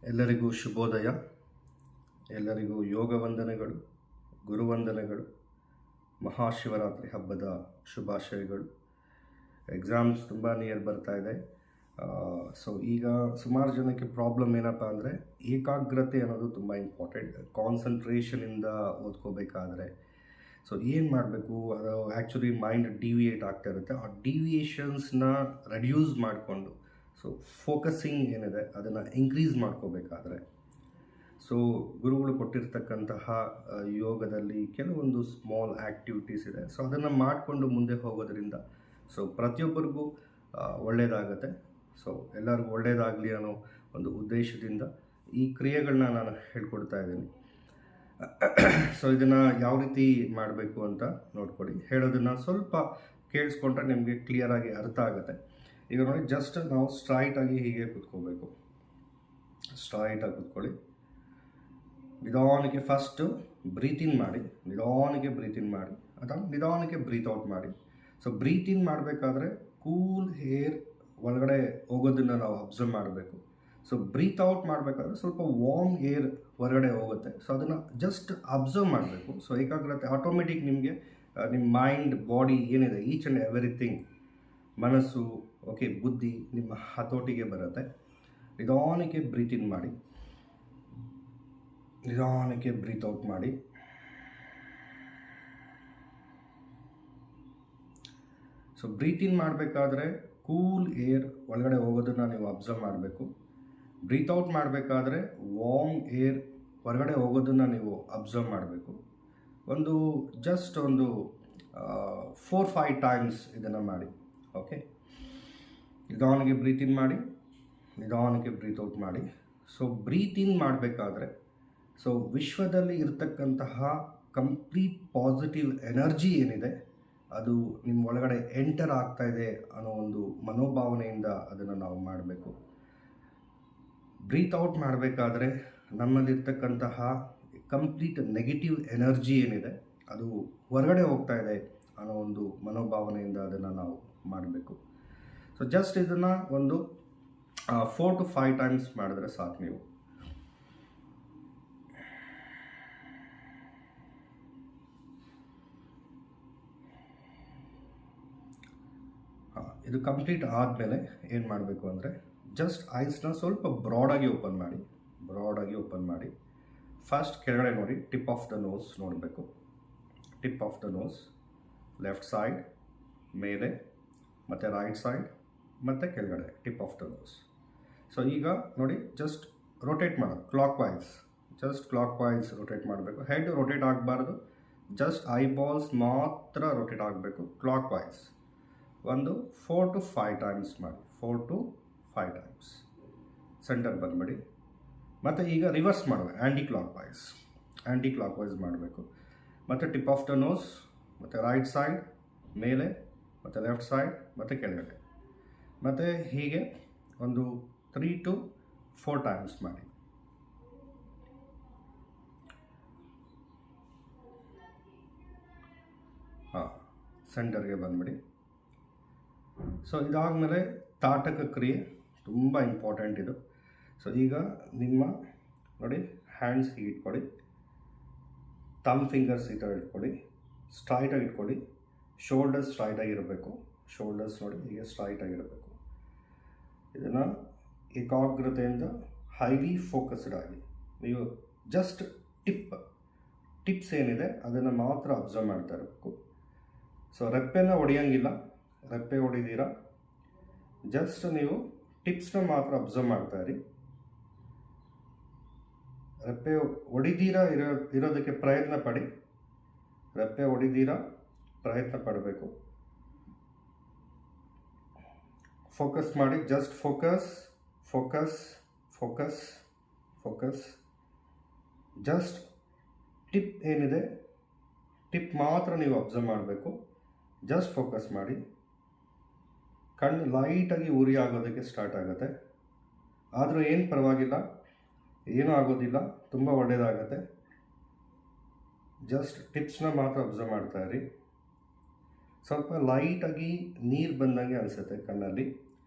ಎಲ್ಲರಿಗೂ ಶುಭೋದಯ. ಎಲ್ಲರಿಗೂ ಯೋಗ ವಂದನೆಗಳು, ಗುರುವಂದನೆಗಳು, ಮಹಾಶಿವರಾತ್ರಿ ಹಬ್ಬದ ಶುಭಾಶಯಗಳು. ಎಕ್ಸಾಮ್ಸ್ ತುಂಬ ನಿಯರ್ ಬರ್ತಾ ಇದೆ. ಸೊ ಈಗ ಸುಮಾರು ಜನಕ್ಕೆ ಪ್ರಾಬ್ಲಮ್ ಏನಪ್ಪ ಅಂದರೆ ಏಕಾಗ್ರತೆ ಅನ್ನೋದು ತುಂಬ ಇಂಪಾರ್ಟೆಂಟ್. ಕಾನ್ಸಂಟ್ರೇಷನಿಂದ ಓದ್ಕೋಬೇಕಾದ್ರೆ ಸೊ ಏನು ಮಾಡಬೇಕು, ಅದು ಆ್ಯಕ್ಚುಲಿ ಮೈಂಡ್ ಡಿವಿಯೇಟ್ ಆಗ್ತಾ ಇರುತ್ತೆ. ಆ ಡಿವಿಯೇಷನ್ಸ್ನ ರೆಡ್ಯೂಸ್ ಮಾಡಿಕೊಂಡು ಸೊ ಫೋಕಸಿಂಗ್ ಏನಿದೆ ಅದನ್ನು ಇನ್ಕ್ರೀಸ್ ಮಾಡ್ಕೋಬೇಕಾದ್ರೆ ಸೊ ಗುರುಗಳು ಕೊಟ್ಟಿರ್ತಕ್ಕಂತಹ ಯೋಗದಲ್ಲಿ ಕೆಲವೊಂದು ಸ್ಮಾಲ್ ಆ್ಯಕ್ಟಿವಿಟೀಸ್ ಇದೆ. ಸೊ ಅದನ್ನು ಮಾಡಿಕೊಂಡು ಮುಂದೆ ಹೋಗೋದ್ರಿಂದ ಸೊ ಪ್ರತಿಯೊಬ್ಬರಿಗೂ ಒಳ್ಳೆಯದಾಗತ್ತೆ. ಸೊ ಎಲ್ಲರಿಗೂ ಒಳ್ಳೆಯದಾಗಲಿ ಅನ್ನೋ ಒಂದು ಉದ್ದೇಶದಿಂದ ಈ ಕ್ರಿಯೆಗಳನ್ನ ನಾನು ಹೇಳ್ಕೊಡ್ತಾ ಇದ್ದೀನಿ. ಸೊ ಇದನ್ನು ಯಾವ ರೀತಿ ಮಾಡಬೇಕು ಅಂತ ನೋಡ್ಕೊಳ್ಳಿ. ಹೇಳೋದನ್ನು ಸ್ವಲ್ಪ ಕೇಳಿಸ್ಕೊಂಡ್ರೆ ನಿಮಗೆ ಕ್ಲಿಯರಾಗಿ ಅರ್ಥ ಆಗುತ್ತೆ. ಈಗ ನೋಡಿ, ಜಸ್ಟ್ ನಾವು ಸ್ಟ್ರೈಟಾಗಿ ಹೀಗೆ ಕೂತ್ಕೋಬೇಕು. ಸ್ಟ್ರೈಟಾಗಿ ಕೂತ್ಕೊಳ್ಳಿ. ನಿಧಾನಕ್ಕೆ ಫಸ್ಟು ಬ್ರೀತ್ ಇನ್ ಮಾಡಿ, ನಿಧಾನಕ್ಕೆ ಬ್ರೀತ್ ಇನ್ ಮಾಡಿ, ಅಥವಾ ನಿಧಾನಕ್ಕೆ ಬ್ರೀತ್ ಔಟ್ ಮಾಡಿ. ಸೊ ಬ್ರೀತ್ ಇನ್ ಮಾಡಬೇಕಾದ್ರೆ ಕೂಲ್ ಏರ್ ಒಳಗಡೆ ಹೋಗೋದನ್ನು ನಾವು ಅಬ್ಸರ್ವ್ ಮಾಡಬೇಕು. ಸೊ ಬ್ರೀತ್ ಔಟ್ ಮಾಡಬೇಕಾದ್ರೆ ಸ್ವಲ್ಪ ವಾರ್ಮ್ ಏರ್ ಹೊರಗಡೆ ಹೋಗುತ್ತೆ. ಸೊ ಅದನ್ನು ಜಸ್ಟ್ ಅಬ್ಸರ್ವ್ ಮಾಡಬೇಕು. ಸೊ ಏಕಾಗ್ರತೆ ಆಟೋಮೆಟಿಕ್ ನಿಮಗೆ ನಿಮ್ಮ ಮೈಂಡ್, ಬಾಡಿ ಏನಿದೆ, ಈಚ್ ಆ್ಯಂಡ್ ಎವ್ರಿಥಿಂಗ್, ಮನಸ್ಸು, ಓಕೆ, ಬುದ್ಧಿ ನಿಮ್ಮ ಹತೋಟಿಗೆ ಬರುತ್ತೆ. ನಿಧಾನಕ್ಕೆ ಬ್ರೀತ್ ಇನ್ ಮಾಡಿ, ನಿಧಾನಕ್ಕೆ ಬ್ರೀತ್ ಔಟ್ ಮಾಡಿ. ಸೊ ಬ್ರೀತ್ ಇನ್ ಮಾಡಬೇಕಾದ್ರೆ ಕೂಲ್ ಏರ್ ಒಳಗಡೆ ಹೋಗೋದನ್ನು ನೀವು ಅಬ್ಸರ್ವ್ ಮಾಡಬೇಕು. ಬ್ರೀತ್ ಔಟ್ ಮಾಡಬೇಕಾದ್ರೆ ವಾರ್ಮ್ ಏರ್ ಹೊರಗಡೆ ಹೋಗೋದನ್ನು ನೀವು ಅಬ್ಸರ್ವ್ ಮಾಡಬೇಕು. ಜಸ್ಟ್ ಒಂದು 4-5 ಟೈಮ್ಸ್ ಇದನ್ನು ಮಾಡಿ. ಓಕೆ, ನಿಧಾನಕ್ಕೆ ಬ್ರೀತ್ ಇನ್ ಮಾಡಿ, ನಿಧಾನಕ್ಕೆ ಬ್ರೀತ್ ಔಟ್ ಮಾಡಿ. ಸೊ ಬ್ರೀತ್ ಇನ್ ಮಾಡಬೇಕಾದ್ರೆ ಸೊ ವಿಶ್ವದಲ್ಲಿ ಇರತಕ್ಕಂತಹ ಕಂಪ್ಲೀಟ್ ಪಾಸಿಟಿವ್ ಎನರ್ಜಿ ಏನಿದೆ ಅದು ನಿಮ್ಮ ಒಳಗಡೆ ಎಂಟರ್ ಆಗ್ತಾ ಇದೆ ಅನ್ನೋ ಒಂದು ಮನೋಭಾವನೆಯಿಂದ ಅದನ್ನು ನಾವು ಮಾಡಬೇಕು. ಬ್ರೀತ್ ಔಟ್ ಮಾಡಬೇಕಾದ್ರೆ ನಮ್ಮಲ್ಲಿರ್ತಕ್ಕಂತಹ ಕಂಪ್ಲೀಟ್ ನೆಗೆಟಿವ್ ಎನರ್ಜಿ ಏನಿದೆ ಅದು ಹೊರಗಡೆ ಹೋಗ್ತಾ ಇದೆ ಅನ್ನೋ ಒಂದು ಮನೋಭಾವನೆಯಿಂದ ಅದನ್ನು ನಾವು ಮಾಡಬೇಕು. ಸೊ ಜಸ್ಟ್ ಇದನ್ನು 4 to 5 ಟೈಮ್ಸ್ ಮಾಡಿದ್ರೆ ಸಾಕು. ನೀವು ಇದು ಕಂಪ್ಲೀಟ್ ಆದಮೇಲೆ ಏನು ಮಾಡಬೇಕು ಅಂದರೆ ಜಸ್ಟ್ ಐಸ್ನ ಸ್ವಲ್ಪ ಬ್ರಾಡಾಗಿ ಓಪನ್ ಮಾಡಿ. ಫಸ್ಟ್ ಕೆಳಗಡೆ ನೋಡಿ, ಟಿಪ್ ಆಫ್ ದ ನೋಸ್ ನೋಡಬೇಕು. Tip of the nose, left side, ಮೇಲೆ, ಮತ್ತು ರೈಟ್ ಸೈಡ್, ಮತ್ತು ಕೆಳಗಡೆ tip of the nose. So ಈಗ ನೋಡಿ, ಜಸ್ಟ್ ರೊಟೇಟ್ ಮಾಡೋದು ಕ್ಲಾಕ್ ವೈಸ್ ರೊಟೇಟ್ ಮಾಡಬೇಕು. ಹೆಡ್ ರೊಟೇಟ್ ಆಗಬಾರ್ದು, ಜಸ್ಟ್ ಐಬಾಲ್ಸ್ ಮಾತ್ರ ರೊಟೇಟ್ ಆಗಬೇಕು ಕ್ಲಾಕ್ ವೈಸ್. 4 to 5 ಟೈಮ್ಸ್ ಮಾಡಿ. 4 to 5 ಟೈಮ್ಸ್ ಸೆಂಟರ್ ಬಂದ್ಬಿಡಿ. ಮತ್ತು ಈಗ ರಿವರ್ಸ್ ಮಾಡಬೇಕು, ಆ್ಯಂಟಿ ಕ್ಲಾಕ್ ವೈಸ್ ಮಾಡಬೇಕು. ಮತ್ತು ಟಿಪ್ ಆಫ್ ದ ನೋಸ್, ಮತ್ತು ರೈಟ್ ಸೈಡ್, ಮೇಲೆ, ಮತ್ತು ಲೆಫ್ಟ್ ಸೈಡ್, ಮತ್ತು ಕೆಳಗಡೆ, ಮತ್ತು ಹೀಗೆ 3 to 4 ಟೈಮ್ಸ್ ಮಾಡಿ. ಸೆಂಟರ್ಗೆ ಬಂದ್ಬಿಡಿ. ಸೊ ಇದಾದಮೇಲೆ ತಾಟಕ ಕ್ರಿಯೆ ತುಂಬ ಇಂಪಾರ್ಟೆಂಟ್ ಇದು. ಸೊ ಈಗ ನಿಮ್ಮ ನೋಡಿ, ಹ್ಯಾಂಡ್ಸ್ ಹೀಗೆ ಇಟ್ಕೊಳ್ಳಿ, ಥಂಬ್ ಫಿಂಗರ್ಸ್ ಈ ಥರ ಇಟ್ಕೊಳ್ಳಿ, ಸ್ಟ್ರೈಟಾಗಿ ಇಟ್ಕೊಳ್ಳಿ. ಶೋಲ್ಡರ್ಸ್ ಸ್ಟ್ರೈಟಾಗಿರಬೇಕು. ಶೋಲ್ಡರ್ಸ್ ನೋಡಿ ಹೀಗೆ ಸ್ಟ್ರೈಟಾಗಿರಬೇಕು. ಇದನ್ನು ಏಕಾಗ್ರತೆಯಿಂದ ಹೈಲಿ ಫೋಕಸ್ಡ್ ಆಗಿ ನೀವು ಜಸ್ಟ್ ಟಿಪ್ಸ್ ಏನಿದೆ ಅದನ್ನು ಮಾತ್ರ ಅಬ್ಸರ್ವ್ ಮಾಡ್ತಾ ಇರಬೇಕು. ಸೊ ರೆಪ್ಪೆನ ಹೊಡೆಯೋಂಗಿಲ್ಲ, ರೆಪ್ಪೆ ಹೊಡಿತೀರಾ, ಜಸ್ಟ್ ನೀವು ಟಿಪ್ಸ್ನ ಮಾತ್ರ ಅಬ್ಸರ್ವ್ ಮಾಡ್ತಾ ಇರಿ. ರೆಪ್ಪೆ ಹೊಡಿತೀರಾ ಇರೋದಕ್ಕೆ ಪ್ರಯತ್ನ ಪಡಿ. ರೆಪ್ಪೆ ಹೊಡಿತೀರಾ ಪ್ರಯತ್ನ ಪಡಬೇಕು. ಫೋಕಸ್ ಮಾಡಿ, ಜಸ್ಟ್ ಫೋಕಸ್. ಜಸ್ಟ್ ಟಿಪ್ ಏನಿದೆ ಟಿಪ್ ಮಾತ್ರ ನೀವು ಅಬ್ಸರ್ವ್ ಮಾಡಬೇಕು. ಜಸ್ಟ್ ಫೋಕಸ್ ಮಾಡಿ. ಕಣ್ಣು ಲೈಟಾಗಿ ಉರಿ ಆಗೋದಕ್ಕೆ ಸ್ಟಾರ್ಟ್ ಆಗುತ್ತೆ, ಆದರೂ ಏನು ಪರವಾಗಿಲ್ಲ, ಏನೂ ಆಗೋದಿಲ್ಲ, ತುಂಬ ಒಳ್ಳೆಯದಾಗತ್ತೆ. ಜಸ್ಟ್ ಟಿಪ್ಸ್ನ ಮಾತ್ರ ಅಬ್ಸರ್ವ್ ಮಾಡ್ತಾ ಇರಿ. ಸ್ವಲ್ಪ ಲೈಟಾಗಿ ನೀರು ಬಂದಂಗೆ ಅನಿಸುತ್ತೆ ಕಣ್ಣಲ್ಲಿ.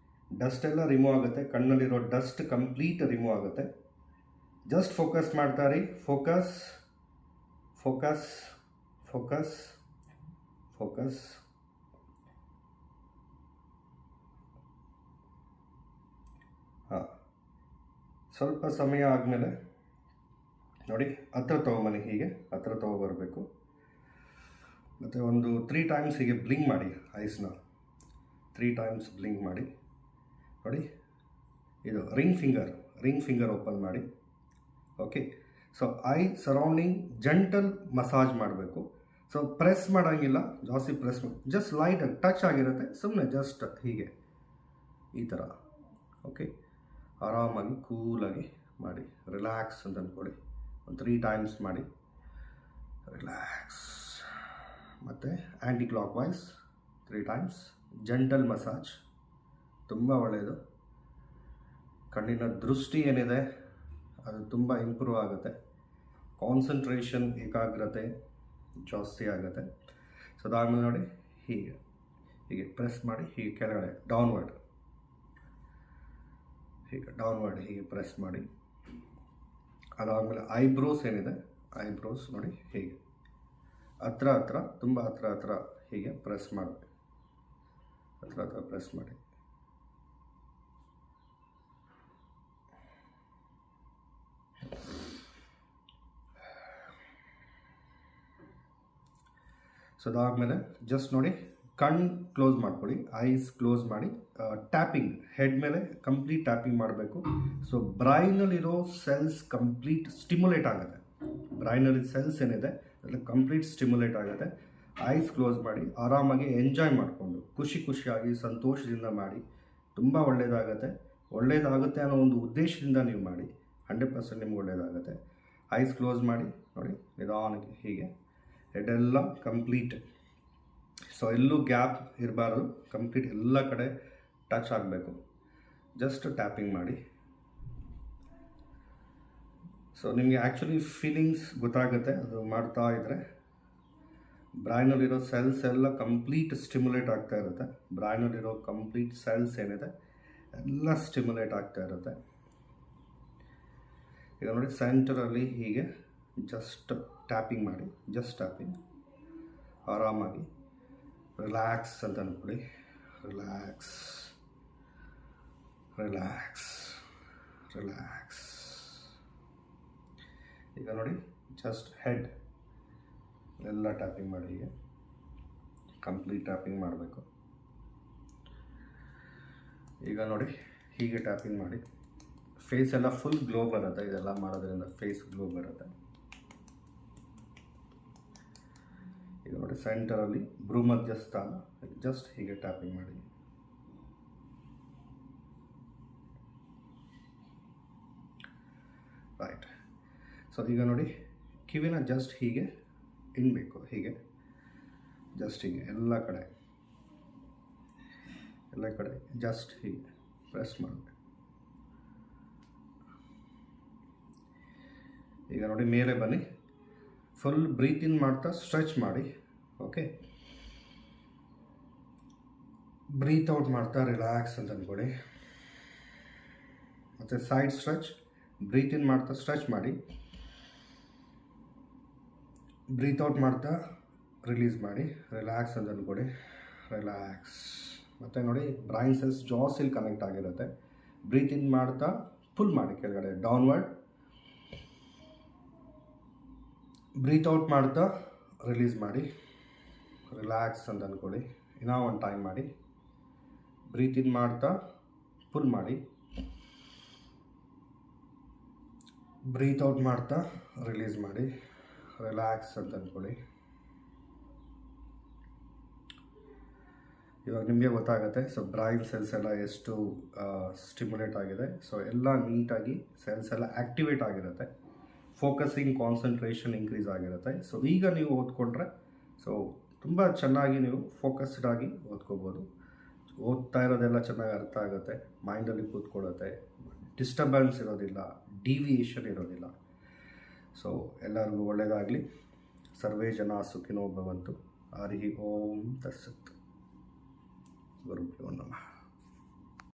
ಡಸ್ಟ್ ಎಲ್ಲ ರಿಮೂವ್ ಆಗುತ್ತೆ, ಕಣ್ಣಲ್ಲಿರೋ ಡಸ್ಟ್ ಕಂಪ್ಲೀಟ್ ರಿಮೂವ್ ಆಗುತ್ತೆ. ಜಸ್ಟ್ ಫೋಕಸ್ ಮಾಡ್ತಾರಿ. Focus focus focus focus. ಹಾಂ, ಸ್ವಲ್ಪ ಸಮಯ ಆದಮೇಲೆ ನೋಡಿ ಹತ್ರ ತೊಗೊಂಬನ್ನಿ, ಹೀಗೆ ಹತ್ರ ತೊಗೊಬರಬೇಕು. ಮತ್ತು ಒಂದು 3 ಟೈಮ್ಸ್ ಹೀಗೆ ಬ್ಲಿಂಕ್ ಮಾಡಿ ಐಸ್ನ. 3 ಟೈಮ್ಸ್ ಬ್ಲಿಂಕ್ ಮಾಡಿ. ನೋಡಿ, ಇದು ರಿಂಗ್ ಫಿಂಗರ್ ಓಪನ್ ಮಾಡಿ. Okay, so I surrounding gentle massage ಮಾಡಬೇಕು. ಸೊ ಪ್ರೆಸ್ ಮಾಡೋಂಗಿಲ್ಲ, ಜಾಸ್ತಿ ಪ್ರೆಸ್ ಜಸ್ಟ್ ಲೈಟಾಗಿ ಟಚ್ ಆಗಿರುತ್ತೆ, ಸುಮ್ಮನೆ ಜಸ್ಟ್ ಹೀಗೆ ಈ ಥರ. ಓಕೆ, ಆರಾಮಾಗಿ ಕೂಲಾಗಿ ಮಾಡಿ, ರಿಲ್ಯಾಕ್ಸ್ ಅಂತ ಅಂದ್ಕೊಳ್ಳಿ. ಒಂದು 3 ಟೈಮ್ಸ್ ಮಾಡಿ, ರಿಲ್ಯಾಕ್ಸ್. ಮತ್ತು anticlockwise 3 times gentle massage, ತುಂಬ ಒಳ್ಳೆಯದು. ಕಣ್ಣಿನ ದೃಷ್ಟಿ ಏನಿದೆ ಅದು ತುಂಬ ಇಂಪ್ರೂವ್ ಆಗುತ್ತೆ, ಕಾನ್ಸಂಟ್ರೇಷನ್ ಏಕಾಗ್ರತೆ ಜಾಸ್ತಿ ಆಗುತ್ತೆ. ಸೊ ಅದಾದಮೇಲೆ ನೋಡಿ ಹೀಗೆ ಹೀಗೆ ಪ್ರೆಸ್ ಮಾಡಿ, ಹೀಗೆ ಕೆಳಗಡೆ ಡೌನ್ವರ್ಡ್, ಹೀಗೆ ಪ್ರೆಸ್ ಮಾಡಿ. ಅದಾದಮೇಲೆ ಐಬ್ರೋಸ್ ಏನಿದೆ, ಐಬ್ರೋಸ್ ನೋಡಿ ಹೀಗೆ ಹತ್ರ ತುಂಬ ಹತ್ರ ಹೀಗೆ ಪ್ರೆಸ್ ಮಾಡಿ, ಹತ್ರ ಪ್ರೆಸ್ ಮಾಡಿ. ಸೊ ಅದಾದಮೇಲೆ ಜಸ್ಟ್ ನೋಡಿ ಕಣ್ಣು ಕ್ಲೋಸ್ ಮಾಡ್ಕೊಳ್ಳಿ, ಐಸ್ ಕ್ಲೋಸ್ ಮಾಡಿ. ಟ್ಯಾಪಿಂಗ್ ಹೆಡ್ ಮೇಲೆ ಕಂಪ್ಲೀಟ್ ಟ್ಯಾಪಿಂಗ್ ಮಾಡಬೇಕು. ಸೊ ಬ್ರೈನಲ್ಲಿರೋ ಸೆಲ್ಸ್ ಕಂಪ್ಲೀಟ್ ಸ್ಟಿಮ್ಯುಲೇಟ್ ಆಗುತ್ತೆ. ಬ್ರೈನಲ್ಲಿ ಸೆಲ್ಸ್ ಏನಿದೆ ಅದೆಲ್ಲ ಕಂಪ್ಲೀಟ್ ಸ್ಟಿಮ್ಯುಲೇಟ್ ಆಗುತ್ತೆ. ಐಸ್ ಕ್ಲೋಸ್ ಮಾಡಿ ಆರಾಮಾಗಿ ಎಂಜಾಯ್ ಮಾಡಿಕೊಂಡು ಖುಷಿಯಾಗಿ ಸಂತೋಷದಿಂದ ಮಾಡಿ. ತುಂಬ ಒಳ್ಳೆಯದಾಗುತ್ತೆ ಅನ್ನೋ ಒಂದು ಉದ್ದೇಶದಿಂದ ನೀವು ಮಾಡಿ, 100% ನಿಮ್ಗೆ ಒಳ್ಳೆಯದಾಗುತ್ತೆ. ಐಸ್ ಕ್ಲೋಸ್ ಮಾಡಿ ನೋಡಿ, ನಿಧಾನಕ್ಕೆ ಹೀಗೆ ಹೆಡೆಲ್ಲ ಕಂಪ್ಲೀಟ್. ಸೊ ಎಲ್ಲೂ ಗ್ಯಾಪ್ ಇರಬಾರ್ದು, ಕಂಪ್ಲೀಟ್ ಎಲ್ಲ ಕಡೆ ಟಚ್ ಆಗಬೇಕು. ಜಸ್ಟ್ ಟ್ಯಾಪಿಂಗ್ ಮಾಡಿ. ಸೊ ನಿಮಗೆ ಆ್ಯಕ್ಚುಲಿ ಫೀಲಿಂಗ್ಸ್ ಗೊತ್ತಾಗುತ್ತೆ ಅದು ಮಾಡ್ತಾ ಇದ್ದರೆ. ಬ್ರೈನಲ್ಲಿರೋ ಸೆಲ್ಸ್ ಎಲ್ಲ ಕಂಪ್ಲೀಟ್ ಸ್ಟಿಮ್ಯುಲೇಟ್ ಆಗ್ತಾ ಇರುತ್ತೆ. ಬ್ರೈನಲ್ಲಿರೋ ಕಂಪ್ಲೀಟ್ ಸೆಲ್ಸ್ ಏನಿದೆ ಎಲ್ಲ ಸ್ಟಿಮ್ಯುಲೇಟ್ ಆಗ್ತಾ ಇರುತ್ತೆ. ಈಗ ನೋಡಿ ಸೆಂಟರಲ್ಲಿ ಹೀಗೆ ಜಸ್ಟ್ ಟ್ಯಾಪಿಂಗ್ ಮಾಡಿ, ಜಸ್ಟ್ ಟ್ಯಾಪಿಂಗ್. ಆರಾಮಾಗಿ ರಿಲ್ಯಾಕ್ಸ್ ಅಂತ ಅಂದ್ಕೊಳ್ಳಿ, ರಿಲ್ಯಾಕ್ಸ್. ಈಗ ನೋಡಿ ಜಸ್ಟ್ ಹೆಡ್ ಎಲ್ಲ ಟ್ಯಾಪಿಂಗ್ ಮಾಡಿ, ಹೀಗೆ ಕಂಪ್ಲೀಟ್ ಟ್ಯಾಪಿಂಗ್ ಮಾಡಬೇಕು. ಈಗ ನೋಡಿ ಹೀಗೆ ಟ್ಯಾಪಿಂಗ್ ಮಾಡಿ, ಫೇಸ್ ಎಲ್ಲ ಫುಲ್ ಗ್ಲೋ ಬರುತ್ತೆ. ಇದೆಲ್ಲ ಮಾಡೋದ್ರಿಂದ ಫೇಸ್ ಗ್ಲೋ ಬರುತ್ತೆ. ಈಗ ನೋಡಿ ಸೆಂಟರಲ್ಲಿ ಭ್ರೂಮಧ್ಯಸ್ಥಾನ, ಜಸ್ಟ್ ಹೀಗೆ ಟ್ಯಾಪಿಂಗ್ ಮಾಡಿ. ರೈಟ್. ಸೊ ಈಗ ನೋಡಿ ಕಿವಿನ ಜಸ್ಟ್ ಹೀಗೆ ಇನ್ಬೇಕು, ಹೀಗೆ ಜಸ್ಟ್ ಹೀಗೆ ಎಲ್ಲ ಕಡೆ ಜಸ್ಟ್ ಹೀಗೆ ಪ್ರೆಸ್ ಮಾಡಬೇಕು. ಈಗ ನೋಡಿ ಮೇಲೆ ಬನ್ನಿ, ಫುಲ್ ಬ್ರೀತ್ ಇನ್ ಮಾಡ್ತಾ ಸ್ಟ್ರೆಚ್ ಮಾಡಿ. ಓಕೆ, ಬ್ರೀತ್ ಔಟ್ ಮಾಡ್ತಾ ರಿಲ್ಯಾಕ್ಸ್ ಅಂತ ಅಂದ್ಕೊಳ್ಳಿ. ಮತ್ತು ಸೈಡ್ ಸ್ಟ್ರೆಚ್, ಬ್ರೀತ್ ಇನ್ ಮಾಡ್ತಾ ಸ್ಟ್ರೆಚ್ ಮಾಡಿ, ಬ್ರೀತ್ ಔಟ್ ಮಾಡ್ತಾ ರಿಲೀಸ್ ಮಾಡಿ, ರಿಲ್ಯಾಕ್ಸ್ ಅಂತ ಅಂದ್ಕೊಳ್ಳಿ, ರಿಲ್ಯಾಕ್ಸ್. ಮತ್ತು ನೋಡಿ ಬ್ರೈನ್ ಸೆಲ್ಸ್ ಜಾಸ್ತಿ ಕನೆಕ್ಟ್ ಆಗಿರುತ್ತೆ. ಬ್ರೀತ್ ಇನ್ ಮಾಡ್ತಾ ಫುಲ್ ಮಾಡಿ ಕೆಳಗಡೆ ಡೌನ್ವರ್ಡ್, ಬ್ರೀತ್ ಔಟ್ ಮಾಡ್ತಾ ರಿಲೀಸ್ ಮಾಡಿ, ರಿಲ್ಯಾಕ್ಸ್ ಅಂತ ಅಂದ್ಕೊಳ್ಳಿ. ಇನ್ನೂ ಒಂದು ಟೈಮ್ ಮಾಡಿ. ಬ್ರೀತ್ ಇನ್ ಮಾಡ್ತಾ ಫುಲ್ ಮಾಡಿ, ಬ್ರೀತ್ ಔಟ್ ಮಾಡ್ತಾ ರಿಲೀಸ್ ಮಾಡಿ, ರಿಲ್ಯಾಕ್ಸ್ ಅಂತ ಅಂದ್ಕೊಳ್ಳಿ. ಇವಾಗ ನಿಮಗೆ ಗೊತ್ತಾಗುತ್ತೆ ಸೊ ಬ್ರೈನ್ ಸೆಲ್ಸ್ ಎಲ್ಲ ಎಷ್ಟು ಸ್ಟಿಮ್ಯುಲೇಟ್ ಆಗಿದೆ. ಸೊ ಎಲ್ಲ ನೀಟಾಗಿ ಸೆಲ್ಸ್ ಎಲ್ಲ ಆ್ಯಕ್ಟಿವೇಟ್ ಆಗಿರುತ್ತೆ. ಫೋಕಸಿಂಗ್ ಕಾನ್ಸಂಟ್ರೇಷನ್ ಇನ್ಕ್ರೀಸ್ ಆಗಿರುತ್ತೆ. ಸೊ ಈಗ ನೀವು ಓದ್ಕೊಂಡ್ರೆ ಸೊ ತುಂಬ ಚೆನ್ನಾಗಿ ನೀವು ಫೋಕಸ್ಡ್ ಆಗಿ ಓದ್ಕೋಬೋದು. ಓದ್ತಾ ಇರೋದೆಲ್ಲ ಚೆನ್ನಾಗಿ ಅರ್ಥ ಆಗುತ್ತೆ, ಮೈಂಡಲ್ಲಿ ಕೂತ್ಕೊಳ್ಳುತ್ತೆ, ಡಿಸ್ಟರ್ಬೆನ್ಸ್ ಇರೋದಿಲ್ಲ, ಡಿವಿಯೇಷನ್ ಇರೋದಿಲ್ಲ. ಸೊ ಎಲ್ಲರಿಗೂ ಒಳ್ಳೆಯದಾಗಲಿ. ಸರ್ವೇ ಜನ ಸುಖಿನೋ ಭವಂತು. ಹರಿ ಓಂ ತತ್ಸತ್. ಗುರುಭ್ಯೋ ನಮಃ.